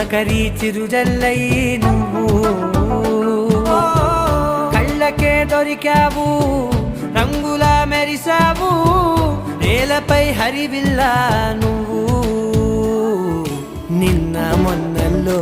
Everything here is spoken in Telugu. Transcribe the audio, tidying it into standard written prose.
తొలకరి చిరుజల్లై నువ్వు కళ్ళకే దొరికావు రంగులా మెరిసావు నేలపై హరివిల్లా నువ్వు నిన్న మొన్నల్లో